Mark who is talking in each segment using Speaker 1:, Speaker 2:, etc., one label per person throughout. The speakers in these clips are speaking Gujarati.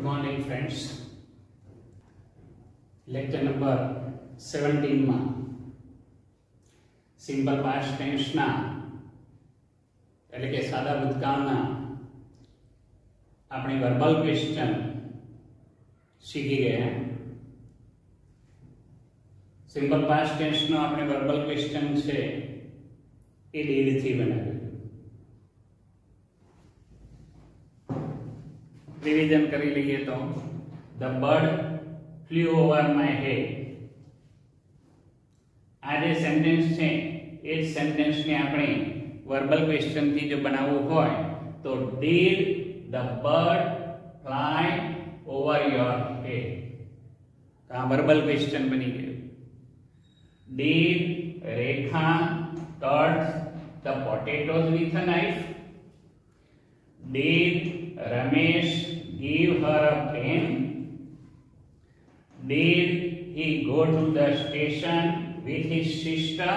Speaker 1: Good morning friends. Lecture number 17 માં સિમ્પલ પાસ્ટ ટેન્સ ના એટલે કે સાદા ભૂતકાળના આપણે વર્બલ ક્વેશ્ચન શીખી ગયા. સિમ્પલ પાસ્ટ ટેન્સ નો આપણે વર્બલ ક્વેશ્ચન છે એ ડીડ થી બનાવ્યું. रिवीजन करी लीजिए तो the bird flu over my head. आज सेंटेंस छे ए सेंटेंस ने આપણે વર્બલ ક્વેશ્ચન થી જો બનાવવું હોય તો did the bird fly over your head. તો આ વર્બલ ક્વેશ્ચન બની ગયું. did Rekha cut the potatoes with a knife? did Ramesh give her a pen? Did he go to the station with his sister?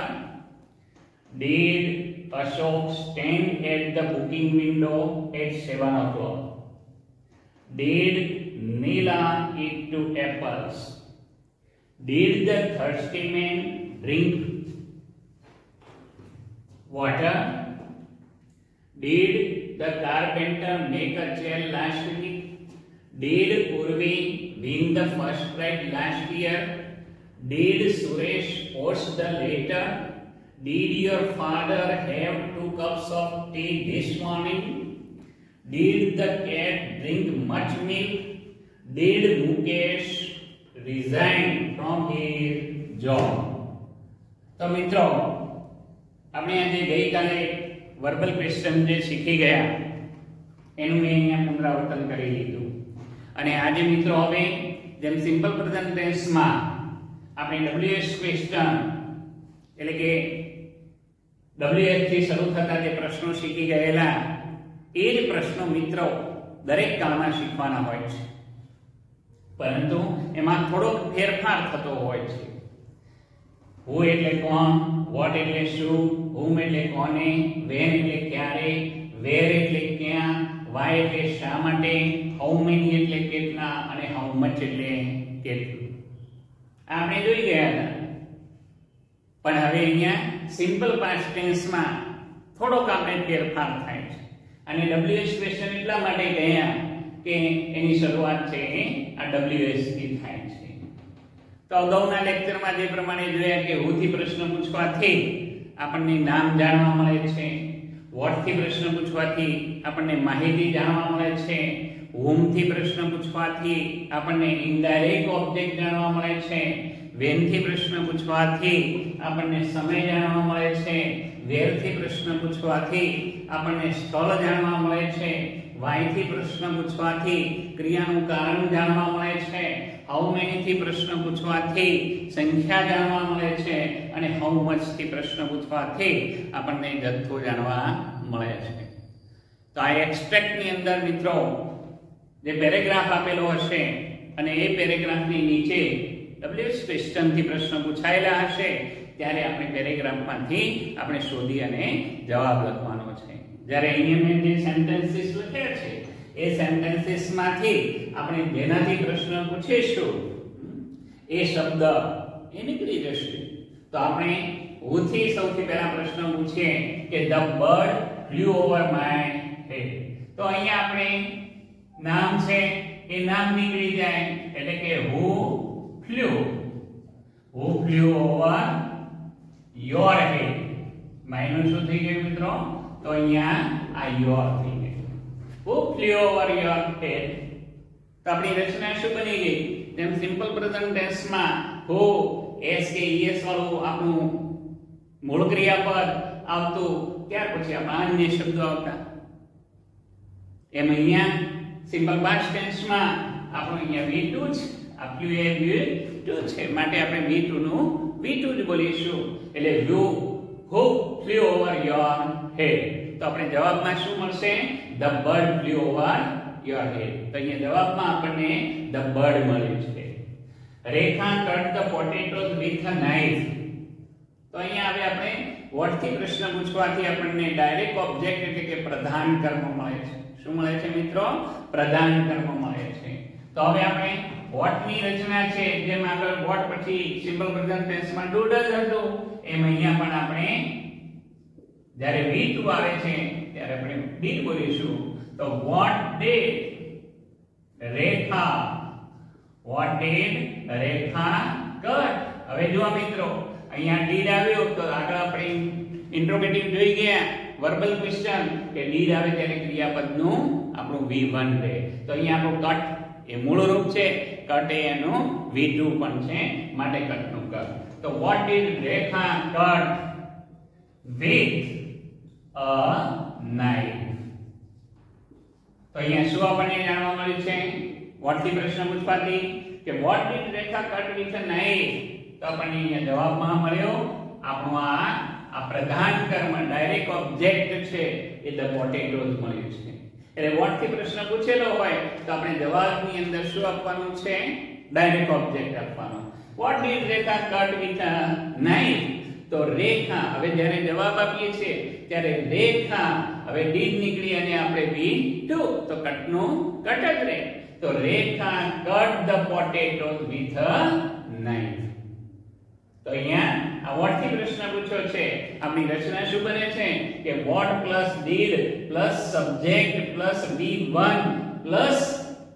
Speaker 1: Did Ashok stand at the booking window at 7 o'clock? Did Neela eat 2 apples? Did the thirsty man drink water? Did the carpenter make a chair last week? Did Urvi win the first prize last year? Did Suresh post the letter? Did your father have 2 cups of tea this morning? Did the cat drink much milk? Did Mukesh resign from his job? तो मित्रों આપણે આજે ગઈકાલે વર્બલ ક્વેશ્ચન જે શીખી ગયા એનું મેં અહીંયા પુનરાવર્તન કરી લીધું. અને આજે મિત્રો હવે જેમ સિમ્પલ પ્રેઝન્ટ ટેન્સમાં આપણે WH ક્વેશ્ચન એટલે કે WH થી શરૂ થતા જે પ્રશ્નો શીખી ગયેલા એ જ પ્રશ્નો મિત્રો દરેક કાળમાં શીખવાના હોય છે, પરંતુ એમાં થોડોક ફેરફાર થતો હોય છે. હુ એટલે કોણ, વોટ એટલે શું, whom એટલે કોને, when એટલે ક્યારે, where એટલે ક્યાં, why એટલે શા માટે, how many એટલે કેટલા અને how much એટલે કેટલું. આપણે જોઈ ગયા હતા. પણ હવે અહીંયા સિમ્પલ પાસ્ટ ટેન્સ માં થોડોક આપણે ફેરફાર થાય છે. અને WH ક્વેશ્ચન એટલા માટે ગયા કે એની શરૂઆત છે આ WH થી થાય છે. તો અગાઉના લેક્ચરમાં જે પ્રમાણે જોયા કે who થી પ્રશ્ન પૂછવાથી આપણને નામ જાણવા મળે છે, what થી પ્રશ્ન પૂછવાથી આપણને માહિતી જાણવા મળે છે, whom થી પ્રશ્ન પૂછવાથી આપણને ઇનડાયરેક્ટ ઓબ્જેક્ટ જાણવા મળે છે, when થી પ્રશ્ન પૂછવાથી આપણને સમય જાણવા મળે છે, where થી પ્રશ્ન પૂછવાથી આપણને સ્થળ જાણવા મળે છે, why થી પ્રશ્ન પૂછવાથી ક્રિયાનું કારણ જાણવા મળે છે, how many થી પ્રશ્ન પૂછવાથી સંખ્યા જાણવા મળે છે અને how much થી પ્રશ્ન પૂછવાથી આપણને જથ્થો જાણવા મળે છે. તો આ એક્સટ્રેક્ટ ની અંદર મિત્રો જે પેરેગ્રાફ આપેલો હશે અને એ પેરેગ્રાફની નીચે WH ક્વેશ્ચન થી પ્રશ્ન પૂછાયેલા હશે ત્યારે આપણે પેરેગ્રાફમાંથી આપણે શોધી અને જવાબ લખવાનો છે. જ્યારે અહીંયા મેં જે સેન્ટેન્સીસ લખ્યા છે એ સેન્ટેન્સીસ માંથી આપણે જેનાથી પ્રશ્ન પૂછીશું એ શબ્દ એ નીકળી જશે. તો આપણે who થી સૌથી પહેલા પ્રશ્ન પૂછીએ કે the bird flew over my head. તો અહીંયા આપણે નામ છે એ નામ નીકળી જાય એટલે કે who flew over your head. માઈનું શું થઈ ગયું મિત્રો? તો અહીંયા આ your થઈ ગયું. who flew over your head. તો આપણી રચના શું બની ગઈ? જેમ સિમ્પલ પ્રેઝન્ટ ટેન્સ માં who s કે es વાળું આપણું મૂળ ક્રિયાપદ આવતું, ત્યાર પછી આપણા અન્ય શબ્દો આવતા. એમ અહીંયા સિમ્પલ પાસ્ટ ટેન્સ માં આપણું અહીંયા V2 છે, આ flew એ V2 છે માટે આપણે V2 નું V2 જ બોલીશું. એટલે who flew over your head. તો આપણે જવાબમાં શું મળશે? the bird flew over your head. તો અહીંયા જવાબમાં આપણને the bird મળ્યું છે. રેખા cut the potatoes with a knife. તો અહીંયા હવે આપણે what થી પ્રશ્ન પૂછવાથી આપણને ડાયરેક્ટ ઓબ્જેક્ટ એટલે કે પ્રધાન કર્મ મળે છે. શું મળે છે મિત્રો? પ્રધાન કર્મ મળે છે. તો હવે આપણે વોટ ની રચના છે જેમ આગળ વોટ પછી સિમ્પલ પ્રેઝન્ટ ટેન્સ માં ડુડ જ હતું એમ અહીંયા પણ આપણે જ્યારે V2 આવે છે ત્યારે આપણે did બોલીશું તો what did રેખા cut હવે જો મિત્રો અહીંયા did આવ્યો તો આગળ આપણે ઇન્ટ્રોગેટિવ જોઈ ગયા વર્બલ ક્વેશ્ચન કે did આવે ત્યારે ક્રિયાપદનું આપણું V1 રહે તો અહીંયા આપણું cut એ મૂળ રૂપ છે cut એ એનું V2 પણ છે માટે cut નું કર તો what did Rekha cut with a knife તો અહીંયા શું આપણને જાણવા મળ્યું છે what થી પ્રશ્ન પૂછવાથી કે what did Rekha cut with a knife તો આપણને અહીંયા જવાબમાં મળ્યો આપણું આ પ્રધાન કર્મ ડાયરેક્ટ ઓબ્જેક્ટ છે એ ધ પોટેટોઝ મળ્યું છે એટલે what થી પ્રશ્ન પૂછેલો હોય તો આપણે જવાબની અંદર શું આપવાનું છે ડાયરેક્ટ ઓબ્જેક્ટ આપવાનો what did Rekha cut with a knife તો રેખા હવે જ્યારે જવાબ આપીએ છીએ ત્યારે રેખા હવે did નીકળી અને આપણે V2 તો cut નું cut જ રહે તો રેખા cut the potatoes with a knife તો અહીંયા આ what થી પ્રશ્ન પૂછ્યો છે આપણી રચના શું બને છે કે what plus did plus subject plus V1 plus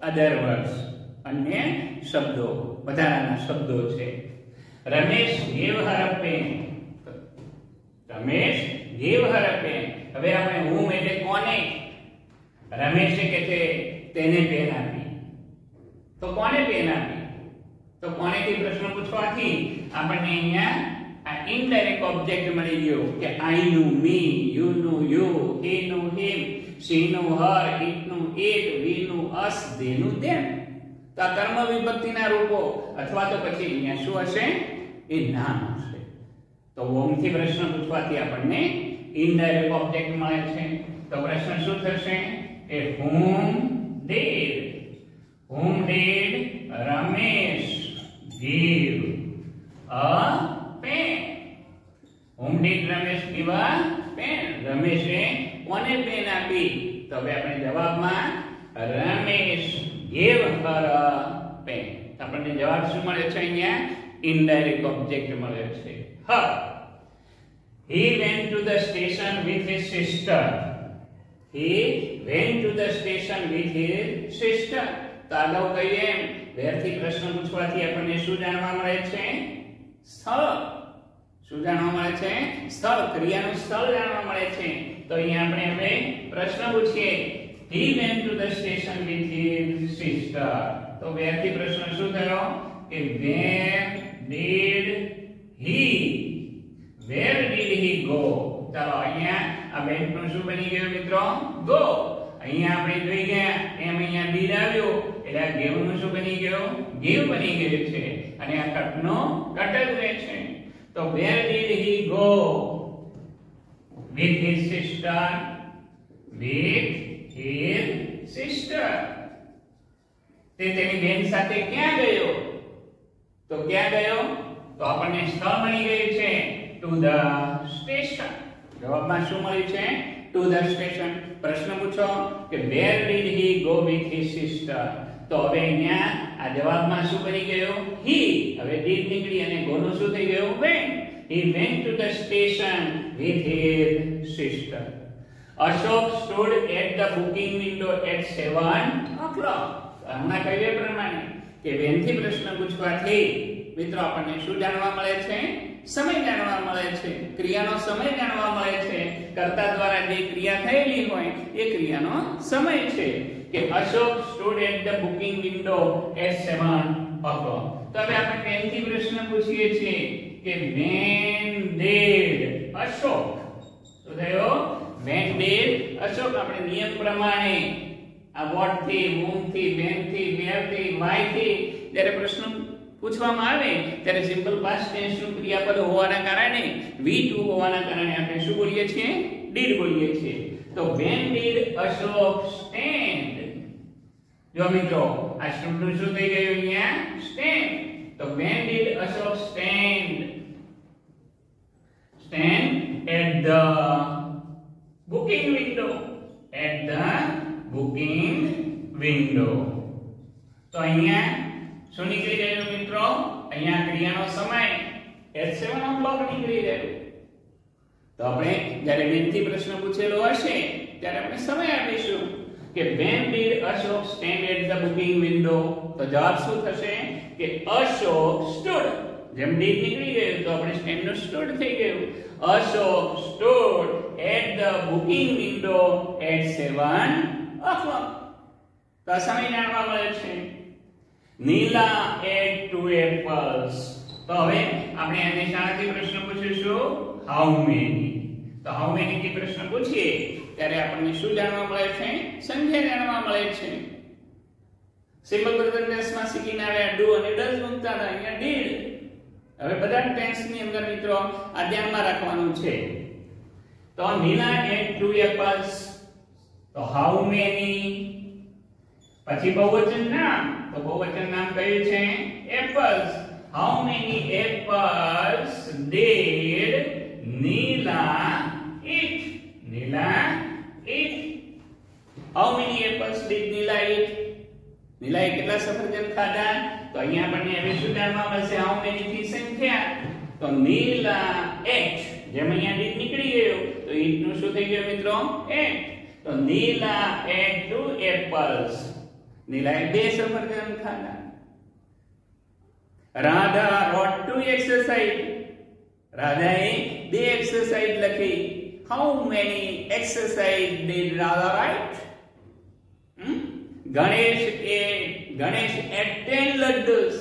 Speaker 1: other words અન્ય શબ્દો વધારાના શબ્દો છે Ramesh gave her a pen Ramesh gave her a pen હવે આપણે whom એટલે કોને રમેશે કે છે તેને પેન આપી તો કોને પેન આપી તો કોનેથી પ્રશ્ન પૂછવાથી આપણને અહીંયા આ ઇનડાયરેક્ટ ઓબ્જેક્ટ મળી ગયો કે I knew me you knew you he knew him she knew her it knew it we knew us they knew them તો આ કર્મ વિભક્તિના રૂપો અથવા તો પછી અહીંયા શું હશે એ નામ હશે તો whom થી પ્રશ્ન પૂછવાથી આપણને ઇનડાયરેક્ટ ઓબ્જેક્ટ મળે છે તો પ્રશ્ન શું થશે કે whom did Ramesh give a pen whom did Ramesh give a pen રમેશે કોને પેન આપી તો હવે આપણે જવાબમાં Ramesh gave her a pen આપણને જવાબ શું મળે છે અહીંયા ઇનડાયરેક્ટ ઓબ્જેક્ટ મળે છે her he went to the station with his sister he went to the station with his sister તો આગળ કહીએ વેરથી પ્રશ્ન પૂછવાથી આપણને શું જાણવા મળે છે સ્થળ શું જાણવા મળે છે સ્થળ ક્રિયાનું સ્થળ જાણવા મળે છે તો અહીંયા આપણે હવે પ્રશ્ન પૂછીએ he went to the station with his sister તો વેરથી પ્રશ્ન શું થયો કે where did he go ચાલો અહીંયા આ બેંકનું શું બની ગયું મિત્રો go અહીંયા આપણે જોઈ ગયા એમ અહીંયા did આવ્યો એટલે આ give નું શું બની ગયું give બની ગયું છે અને આ cut નો cut જ રહે છે તો where did he go with his sister તે તેની બેન સાથે ક્યાં ગયો તો ક્યાં ગયો તો આપણને સ્થળ મળી ગયું છે to the station જવાબમાં શું મળ્યું છે to the station પ્રશ્ન પૂછો કે where did he go with his sister તો હવે અહીંયા આ જવાબમાં શું બની ગયું he હવે did નીકળી અને go નું શું થઈ ગયું went he went to the station with his sister Ashok stood at the booking window at 7 o'clock હમણાં કહ્યું પ્રમાણે કે when થી પ્રશ્ન પૂછવાથી મિત્રો આપણને શું જાણવા મળે છે સમય જાણવા મળે છે ક્રિયાનો સમય જાણવા મળે છે કર્તા દ્વારા જે ક્રિયા થયેલી હોય એ ક્રિયાનો સમય છે કે Ashok stood at the booking window at 7 o'clock તો હવે આપણે when થી પ્રશ્ન પૂછીએ છીએ કે when did અશોક તો થયો when did અશોક આપણે નિયમ પ્રમાણે આ what થી whom થી when થી where થી why થી જ્યારે પ્રશ્ન પૂછવામાં આવે ત્યારે સિમ્પલ પાસ્ટ ટેન્સ નું ક્રિયાપદ હોવાના કારણે V2 હોવાના કારણે આપણે શું બોલીએ છીએ did બોલીએ છીએ તો when did Ashok stand જો મિત્રો આ શબ્દ શું થઈ ગયું અહીંયા stand તો when did Ashok stand at the booking window તો અહીંયા શું નીકળી રહ્યું મિત્રો? અહીંયા ક્રિયાનો સમય h7 o'clock નીકળી રહ્યો. તો આપણે જ્યારે બેનથી પ્રશ્ન પૂછેલો હશે ત્યારે આપણે સમય આપીશું કે when did Ashok stand at the booking window? તો જવાબ શું થશે કે Ashok stood. જેમ did નીકળી ગયું તો આપણે stand નો stood થઈ ગયું. Ashok stood at the booking window at 7 o'clock. તો સમય જાણવા મળે છે. Neela ate 2 apples. તો હવે આપણે આને શાનાથી પ્રશ્ન પૂછીશું? how many. તો how many થી પ્રશ્ન પૂછીએ ત્યારે આપણને શું જાણવા મળે છે? સંખ્યા જાણવા મળે છે. સિમ્પલ પ્રેઝન્ટ ટેન્સ માં શીખીને આવ્યા do અને does મૂકતા હતા, અહીંયા did. હવે બધા ટેન્સ ની અંદર મિત્રો આ ધ્યાનમાં રાખવાનું છે. તો Neela ate 2 apples. તો how many પછી બહુવચન નામ. તો બહુવચન નામ કયું છે? apples. How many apples did Neela eat? Neela eat. How many apples did Neela eat? Neela એ કેટલા સફરજન ખાધા? તો અહીંયા આપણને હવે શું જાણવા મળશે? how many થી સંખ્યા. તો Neela ate. જેમ અહીંયા did નીકળી ગયો તો eat નું શું થઈ ગયું મિત્રો? ate. તો Neela ate 2 apples. Neela એ 2 સફરજન ખાધા. Radha wrote 2 exercise. Radha એ 2 exercise લખી. How many exercise did Radha write? Ganesh ate 10 laddus.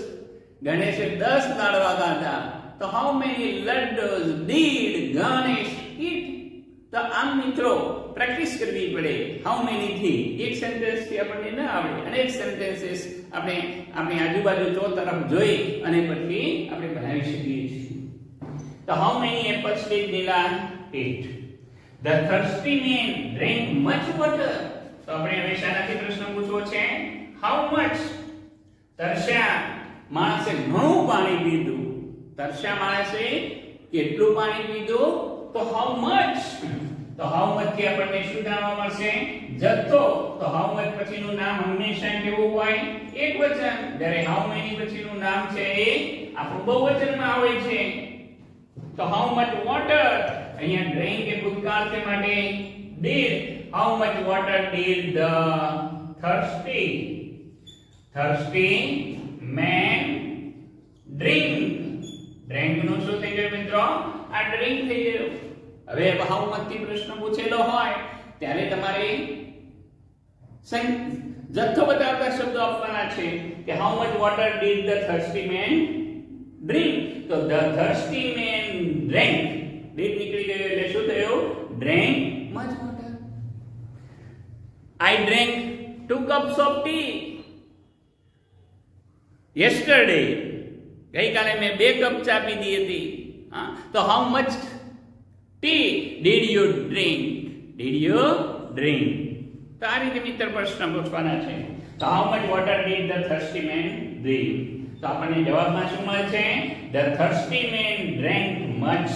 Speaker 1: Ganesh એ 10 લાડવા ખાધા. તો how many laddus did Ganesh eat? તો આમ મિત્રો પ્રેક્ટિસ કરવી પડે. how many થી એક સેન્ટેન્સ થી આપણને ન આવડે, અનેક સેન્ટેન્સીસ આપણે આપણી આજુબાજુ ચો તરફ જોઈ અને પછી આપણે બનાવી શકીએ છીએ. તો how many apples did Neela eat? The thirsty man drank much water. તો આપણે હવે શાનાથી પ્રશ્ન પૂછવો છે? how much. તરસ્યા માણસે ઘણું પાણી પીધું. તરસ્યા માણસે કેટલું પાણી પીધું? તો how much. તો how much થી આપણને શું જાણવા મળશે? જથ્થો. તો how much પછીનું નામ હંમેશા કેવું હોય? એકવચન. જ્યારે how many પછીનું નામ છે એ આપણું બહુવચનમાં આવે છે. તો how much water. અહીંયા drink એ ભૂતકાળ છે માટે did. how much water did the thirsty man drink? drink નું શું થઈ ગયું મિત્રો? આ drink થઈ ગયું. હવે how much થી પ્રશ્ન પૂછેલો હોય ત્યારે તમારે જથ્થો બતાવતા શબ્દો આપવાના છે કે how much water did the thirsty man drink? તો the thirsty man drank. did નીકળી ગયો એટલે શું થયું? drank much water. I drank 2 cups of tea yesterday. ગઈકાલે મેં 2 કપ ચા પીધી હતી. તો how much tea did you drink? Did you drink? તો આ રીતે મિત્ર પ્રશ્ન પૂછવાના છે. તો how much water did the thirsty man drink? તો આપણને જવાબમાં શું મળે છે? The thirsty man drank much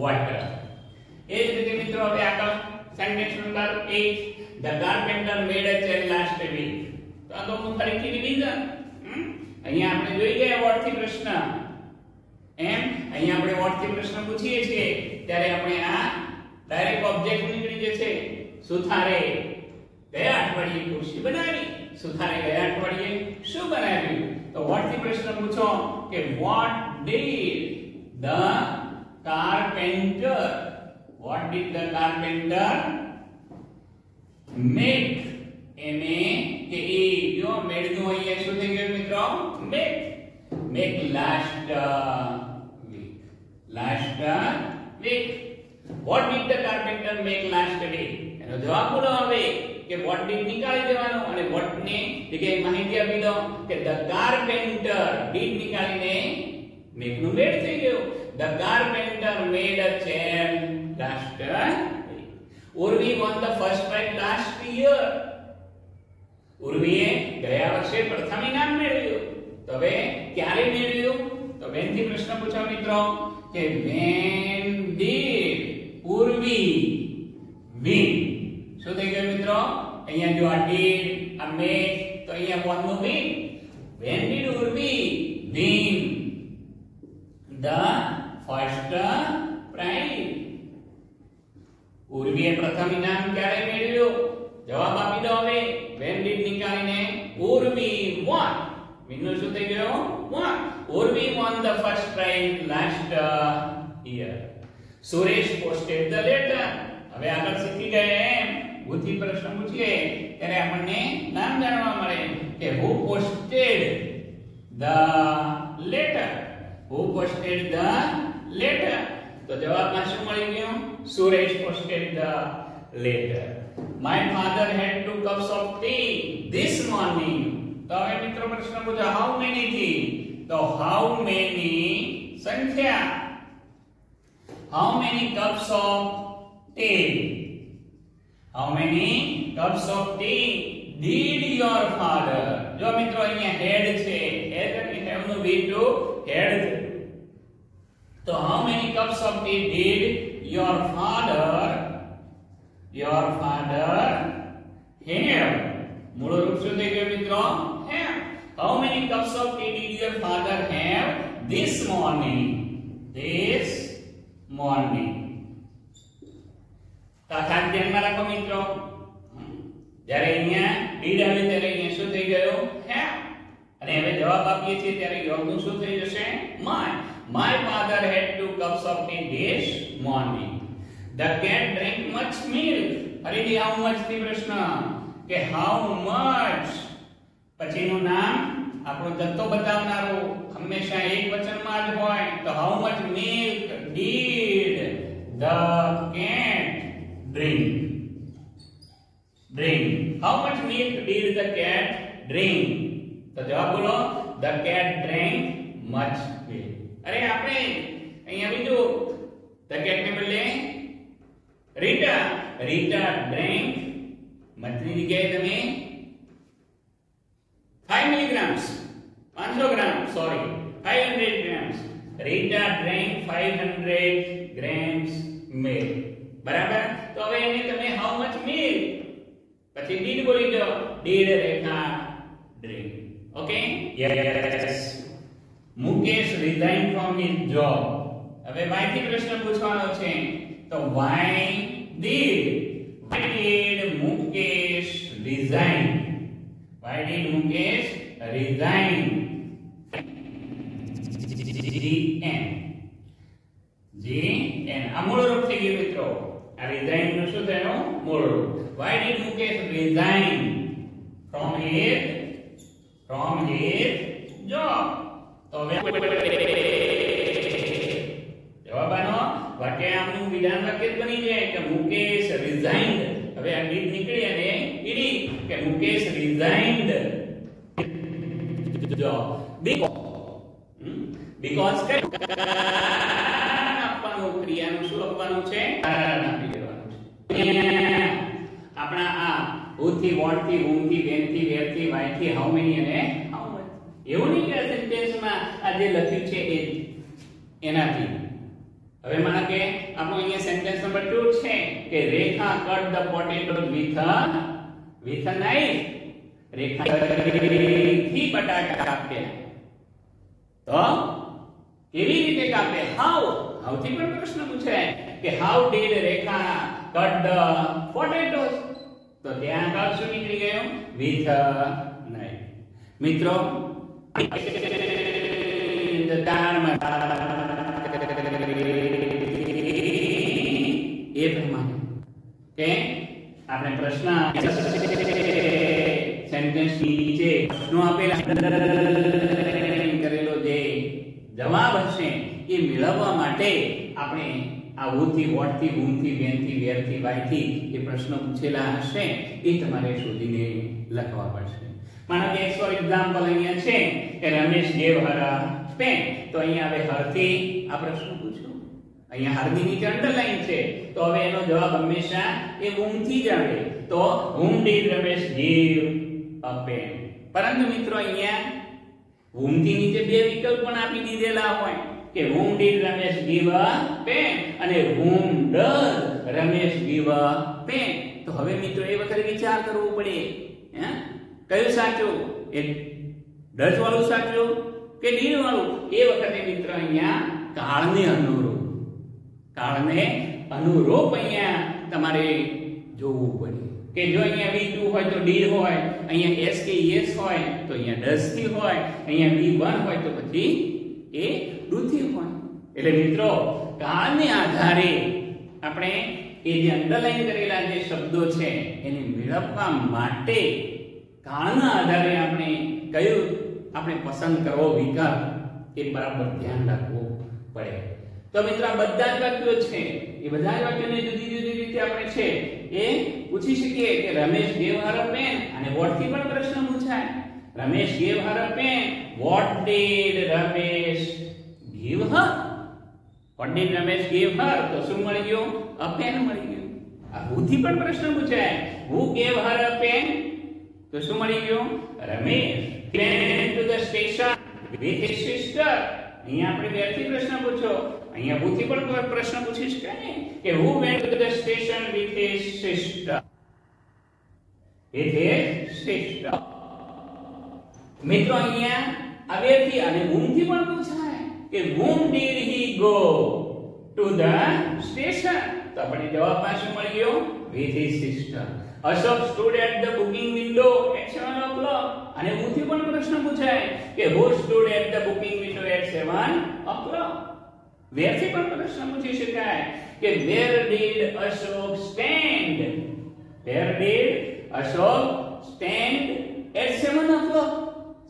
Speaker 1: water. એ જ રીતે મિત્રો હવે આગળ sentence number 8. The carpenter made a chair last week. તો આ તો ફરીથી રિવિઝન. અહીંયા આપણે જોઈ ગયા વર્ડ થી પ્રશ્ન. એમ અહીંયા આપણે વર્ડ થી પ્રશ્ન પૂછીએ છીએ ત્યારે આપણે આ ડાયરેક્ટ ઓબ્જેક્ટ નીકળી જશે. સુથારે ગયા અઠવાડિયે ખુરશી બનાવી. સુથારે ગયા અઠવાડિયે શું બનાવ્યું? તો વર્ડ થી પ્રશ્ન પૂછો કે what did the carpenter make? કે એ જો મેડ નું અહીંયા શું થઈ ગયું મિત્રો? make last week. What did the carpenter make last week? એનો જવાબ બોલો હવે કે what did નીકાળી દેવાનો અને what ને જગ્યાએ માહિતી આપી દો કે the carpenter did નીકાળીને make નું મેડ થઈ ગયું. The carpenter made a chair last week. Urvi won the first prize last year. ઉર્વીએ ગયા વર્ષે પ્રથમ ઇનામ મેળવ્યું. તો હવે ક્યારે મેળવ્યું? તો when થી પ્રશ્ન પૂછો મિત્રો કે when did ઉર્વી win? શું થઈ ગયું મિત્રો? અહીંયા જો આ did આ made તો અહીંયા won નું win. ઉર્વીએ પ્રથમ ઇનામ ક્યારે મેળવ્યું? જવાબ આપી દો હવે. when did નીકાળીને Urvi won. Meenu શું થઈ ગયો? won. Urvi won the first prize last year. Suresh posted the letter. હવે આગળ શીખી ગયા એમ ઉથી પ્રશ્ન પૂછીએ ત્યારે આપણને નામ જાણવા મળે કે who posted the letter. who posted the letter. તો જવાબમાં શું મળી ગયું? Suresh posted the letter. My father had 2 cups of tea this morning. તો હવે મિત્રો પ્રશ્ન પૂછો how many થી? તો how many સંખ્યા. how many cups of tea? how many cups of tea did your father? જો મિત્રો અહીંયા head છે, head અને have નું be to head. તો how many cups of tea did your father have? મૂળ રૂપ શું થઈ ગયું મિત્રો? have. how many cups of tea did your father have this morning? તો ખાસ ધ્યાનમાં રાખો મિત્રો, જ્યારે અહીંયા did આવે ત્યારે અહીંયા શું થઈ ગયું? have. અને હવે જવાબ આપીએ છીએ ત્યારે યોગનું શું થઈ જશે? my father had 2 cups of tea this morning. the cat drank much milk. ફરીથી how much થી પ્રશ્ન કે how much પછીનું નામ આપણો જથ્થો બતાવનારું હંમેશા એક વચનમાં જ હોય. તો how much milk did the cat drink? how much milk did the cat drink? તો જવાબ બોલો. the cat drank much milk. અરે આપણે અહીંયા બીજું the cat ને બદલે Rita drank much ની જગ્યાએ તમે 5 milligrams 500 grams sorry 500 grams. Rita drank 500 grams milk. બરાબર. તો હવે એને તમે how much milk પછી did બોલી દો. did Rekha drink. Okay. yes. Mukesh resigned from his job. હવે why થી પ્રશ્ન પૂછવાનો છે. તો why did Mukesh resign? Why did Mukesh resign? GN આ મૂળ રૂપ થઈ ગયું મિત્રો. આ resign નું શું થયું? મૂળ રૂપ. Why did Mukesh resign from his job? તો હવે જવાબનો વાક્ય આમનું વિધાન વાક્ય બની જાય કે મુકેશ resigned. હવે આ did નીકળી અને ઈડી કે મુકેશ resigned job because આપવાનું ક્રિયાનું શું આપવાનું છે? કારણ આપી દેવાનું છે. આપણા આ who થી what થી whom થી when થી where થી why થી how many અને how much. એવું નહીં કે સેન્ટેન્સમાં આ જે લખ્યું છે એનાથી. હવે માનો કે આપણો અહીંયા સેન્ટેન્સ નંબર 2 છે કે Rekha cut the potato with a knife. Rekha થી બટાકા કાપે. તો કેવી રીતે કાપે? how થી પણ પ્રશ્ન પૂછાય કે how did Rekha cut the potatoes? તો ત્યાં કાપ શું નીકળી ગયો? with a knife. મિત્રો દાળમાં એ પ્રમાણે કે આપણે પ્રશ્ન સેન્ટેન્સ નીચે પ્રશ્નો આપેલા કરેલો જે જવાબ હશે એ મેળવવા માટે આપણે આ who થી what થી whom થી when થી where થી why થી એ પ્રશ્નો પૂછેલા હશે એ તમારે શોધીને લખવા પડશે. માનો કે ફોર એક્ઝામ્પલ અહીંયા છે કે Ramesh gave her a pen. તો અહીંયા હવે her થી આ પ્રશ્ન પૂછ્યો. અહીંયા her ની નીચે અંડરલાઈન છે. તો હવે એનો જવાબ હંમેશા એ whom થી જ આવે. તો whom did Ramesh give a pen? પરંતુ મિત્રો અહીંયા whom થી નીચે બે વિકલ્પ પણ આપી દીધેલા હોય કે whom did Ramesh give a pen અને whom does Ramesh give a pen. તો હવે મિત્રો એ વખતે વિચાર કરવો પડે કયું સાચું? એ does વાળું સાચું કે did વાળું? એ વખતે મિત્રો અહીંયા કાળને અનુરૂપ કાળને અનુરૂપ અહીંયા તમારે જોવું પડે કે જો અહીંયા V2 હોય તો did હોય, અહીંયા S કે yes હોય તો અહીંયા does થી હોય, અહીંયા V1 હોય તો પછી એ do થી હોય. એટલે મિત્રો કાળને આધારે આપણે એ જે અંડરલાઈન કરેલા જે શબ્દો છે એને મેળવવા માટે કાળના આધારે આપણે કયું આપણે પસંદ કરવો વિકલ્પ એ બરાબર ધ્યાન રાખવું પડે. તો મિત્રો આ બધા જ વાક્યો છે એ બધા જ વાક્યોને જુદી જુદી રીતે આપણે છે એ પૂછી શકીએ કે Ramesh gave her a pen અને what થી પણ પ્રશ્ન પૂછાય. Ramesh gave her a pen, what did Ramesh give her? What did Ramesh give her? તો શું મળી ગયું? a pen મળી ગયું. આ who થી પણ પ્રશ્ન પૂછાય. who gave her a pen? તો શું મળી ગયું? Ramesh went to the station with his sister. અહીંયા આપણે બેથી પ્રશ્ન પૂછો, અહીંયા who થી પણ પ્રશ્ન પૂછી શકાય ને કે who went to the station with his sister. with his sister. મિત્રો અહીંયા આ બેથી અને whom થી પણ પૂછાય કે whom did he go to the station? તો આપણે જવાબમાં શું મળી ગયો? with his sister. Ashok stood at the booking window at 7 o'clock. અને ઉથી પણ પ્રશ્ન પૂછાય કે who stood at the booking window at 7 o'clock? where થી પણ પ્રશ્ન પૂછી શકાય કે where did Ashok stand? where did Ashok stand at 7 o'clock?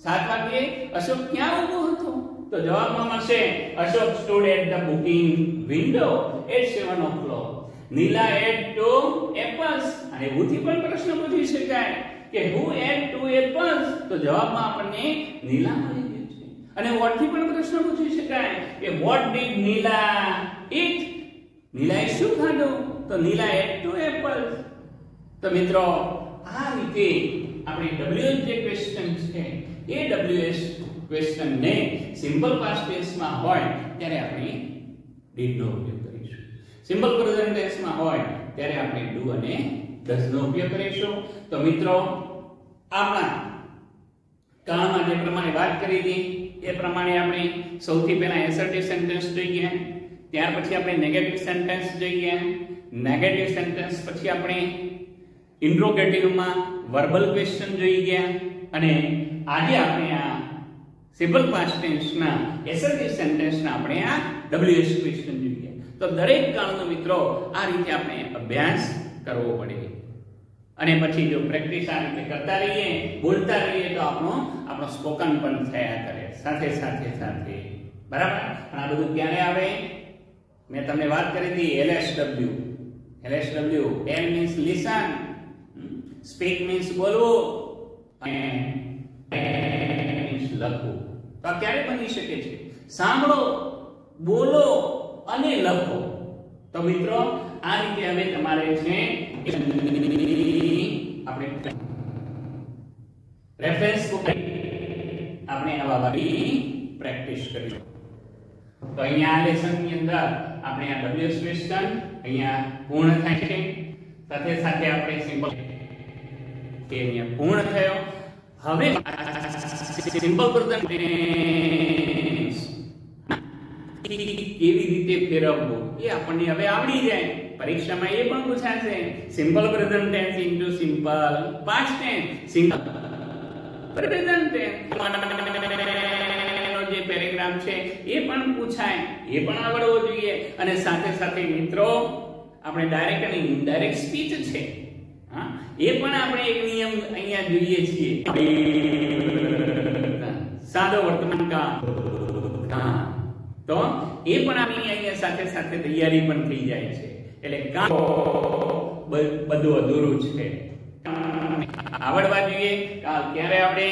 Speaker 1: 7 વાગ્યે અશોક ક્યાં ઊભો હતો? તો જવાબમાં મળશે Ashok stood at the booking window at 7 o'clock. Nila ate 2 apples. અને ઉથી પણ પ્રશ્ન પૂછી શકાય કે who ate 2 apples? તો જવાબમાં આપણને નીલા મળી ગયું છે. અને what થી પણ પ્રશ્ન પૂછી શકાય કે what did Nila eat? નીલાએ શું ખાધું? તો Nila ate 2 apples. તો મિત્રો આ રીતે આપણે WH જે ક્વેશ્ચન છે એ WH ક્વેશ્ચન ને સિમ્પલ પાસ્ટ ટેન્સ માં હોય ત્યારે આપણે did નો ઉપયોગ કરીશું. સિમ્પલ પ્રેઝન્ટ ટેન્સ માં હોય ત્યારે આપણે do અને does નો ઉપયોગ કરીશું. તો મિત્રો આપણા કાળમાં જે પ્રમાણે વાત કરી હતી એ પ્રમાણે આપણે સૌથી પહેલા એસર્ટિવ સેન્ટેન્સ જોઈએ, ત્યાર પછી આપણે નેગેટિવ સેન્ટેન્સ જોઈએ, નેગેટિવ સેન્ટેન્સ પછી આપણે ઇન્ટ્રોગેટિવ માં વર્બલ ક્વેશ્ચન જોઈ ગયા અને આજે આપણે આ સિમ્પલ પાસ્ટ ટેન્સ ના એસર્ટિવ સેન્ટેન્સ ના આપણે આ WH ક્વેશ્ચન જોઈએ. તો દરેક કાળનો મિત્રો આ રીતે આપણે અભ્યાસ કરવો પડે અને પછી જો પ્રેક્ટિસ આ રીતે કરતા રહીએ, બોલતા રહીએ તો આપણો સ્પોકન પણ થયા કરે સાથે સાથે સાથે. બરાબર? પણ આ બધું ક્યારે આવે? મેં તમને વાત કરી હતી LSW. L means listen, speak means બોલવું અને means લખવું. તો આ ક્યારે બની શકે છે? સાંભળો, બોલો અને લખો. તો મિત્રો આ રીતે હવે તમારે છે આપણે રેફરન્સ બુક આપણે આવા વાળી પ્રેક્ટિસ કરીશું. તો અહીંયા આ લેસન ની અંદર આપણે આ WH ક્વેશ્ચન અહીંયા પૂર્ણ થાય છે. સાથે સાથે આપણે સિમ્પલ કે અહીંયા પૂર્ણ થયો. હવે સિમ્પલ પ્રેઝન્ટ ટેન્સ કેવી રીતે ફેરવવું એ આપણને હવે આવડી જાય. પરીક્ષામાં એ પણ પૂછાશે simple present tense into simple past tense. Simple present tense નો જે પેરેગ્રાફ છે એ પણ પૂછાય, એ પણ આવડવો જોઈએ. અને સાથે સાથે મિત્રો આપણે ડાયરેક્ટ અને ઇનડાયરેક્ટ સ્પીચ છે હા એ પણ આપણે એક નિયમ અહીંયા જોઈએ છીએ. સાદો વર્તમાન કાળ તો એ પણ આપણી અહીંયા સાથે સાથે તૈયારી પણ થઈ જાય છે. એટલે કામ બધું અધૂરું છે, આવડવા જોઈએ. કાલ ક્યારે આવડે?